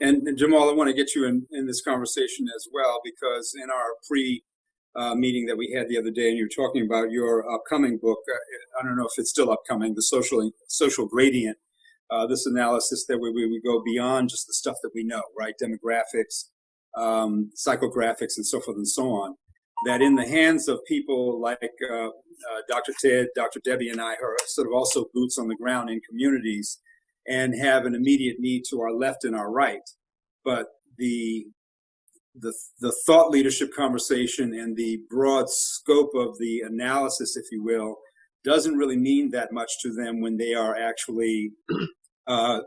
And Jamal, I want to get you in this conversation as well, because in our meeting that we had the other day, and you were talking about your upcoming book. I don't know if it's still upcoming, the social gradient. This analysis that we go beyond just the stuff that we know, right? Demographics, psychographics, and so forth and so on. That in the hands of people like Dr. Ted, Dr. Debbie, and I are sort of also boots on the ground in communities and have an immediate need to our left and our right. But the thought leadership conversation and the broad scope of the analysis, if you will, doesn't really mean that much to them when they are actually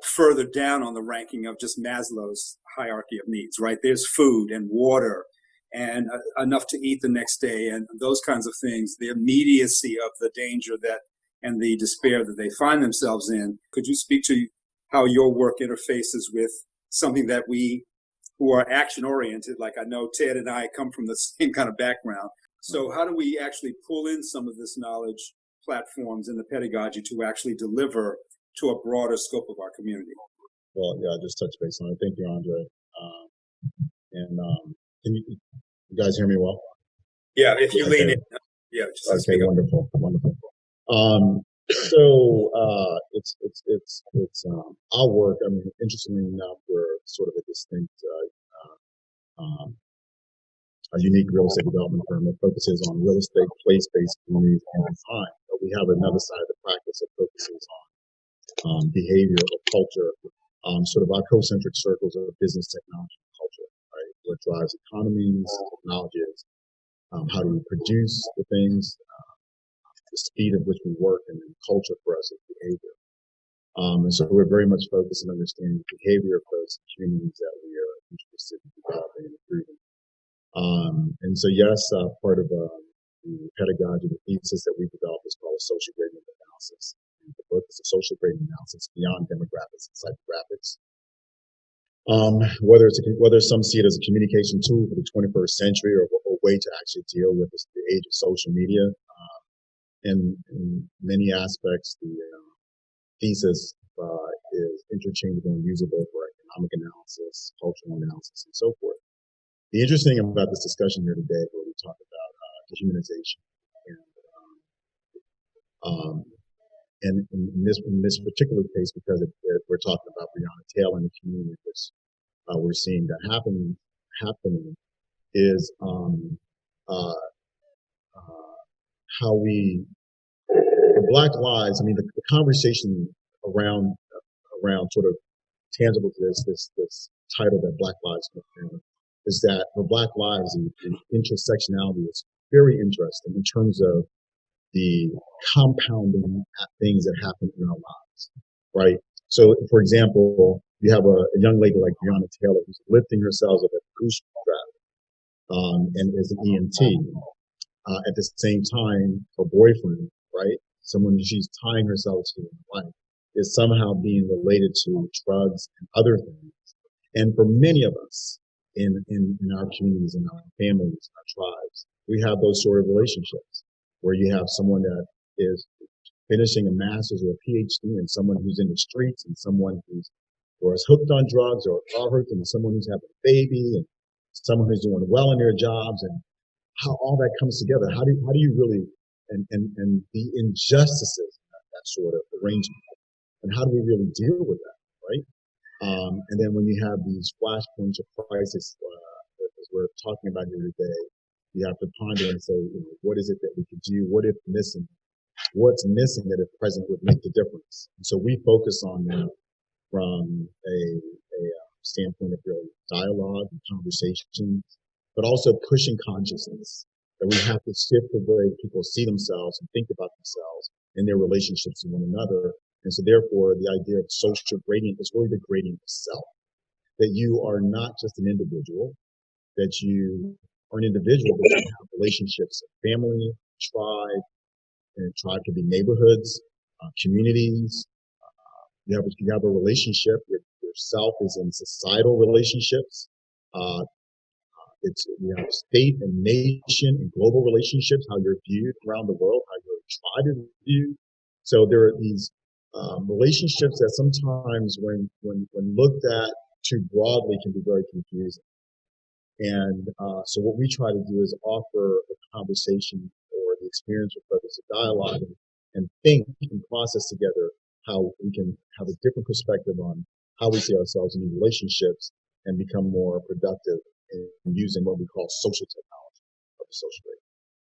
further down on the ranking of just Maslow's hierarchy of needs, right? There's food and water and enough to eat the next day and those kinds of things, the immediacy of the danger that and the despair that they find themselves in. Could you speak to how your work interfaces with something that we who are action oriented, like I know Ted and I come from the same kind of background. So how do we actually pull in some of this knowledge platforms and the pedagogy to actually deliver to a broader scope of our community? Well, yeah, I just touched base on it. Thank you, Andre. Can you guys hear me well? Yeah, if you lean in. Yeah. Just okay, wonderful. It's our work. I mean, interestingly enough, we're sort of a distinct, a unique real estate development firm that focuses on real estate, place-based communities, and design. But we have another side of the practice that focuses on behavior or culture, sort of our concentric circles of business, technology, and culture, right? What drives economies, technologies, how do we produce the things, the speed at which we work, and then culture for us is behavior. And so we're very much focused on understanding the behavior of those communities that we are interested in developing and improving. And so, yes, part of the pedagogy, the thesis that we developed is called a social gradient analysis. And the book is a social gradient analysis beyond demographics and psychographics. Whether some see it as a communication tool for the 21st century or a way to actually deal with the age of social media. In many aspects, the thesis is interchangeable and usable for economic analysis, cultural analysis, and so forth. The interesting about this discussion here today, where we talk about dehumanization, and in this particular case, because we're talking about Breonna Taylor and the community, which we're seeing that happening is how we Black lives. I mean, the conversation around sort of tangible to this title that Black Lives Matter is that for Black lives, the intersectionality is very interesting in terms of the compounding things that happen in our lives, right? So, for example, you have a young lady like Breonna Taylor who's lifting herself up at the bootstrap and is an EMT. At the same time, her boyfriend, right, someone she's tying herself to in life, is somehow being related to drugs and other things. And for many of us in our communities, in our families, in our tribes, we have those sort of relationships where you have someone that is finishing a master's or a PhD and someone who's in the streets and someone who's or is hooked on drugs or hooked and someone who's having a baby and someone who's doing well in their jobs, and how all that comes together. How do you really and the injustices of that sort of arrangement, and how do we really deal with that, right? And then when you have these flashpoints of crisis, as we're talking about here today, you have to ponder and say, what is it that we could do? What's missing that if present would make the difference? And so we focus on that from a standpoint of really dialogue and conversation, but also pushing consciousness that we have to shift the way people see themselves and think about themselves and their relationships to one another. And so therefore, the idea of social gradient is really the gradient of self, that you are not just an individual, that you are an individual, but you have relationships of family, tribe, and tribe could be neighborhoods, communities. You have a relationship with yourself is in societal relationships. You have state and nation and global relationships, how you're viewed around the world, how your tribe is viewed. So there are these relationships that sometimes when looked at too broadly can be very confusing. And so what we try to do is offer a conversation or the experience with others, a dialogue, and think and process together how we can have a different perspective on how we see ourselves in relationships and become more productive in using what we call social technology of the social rate.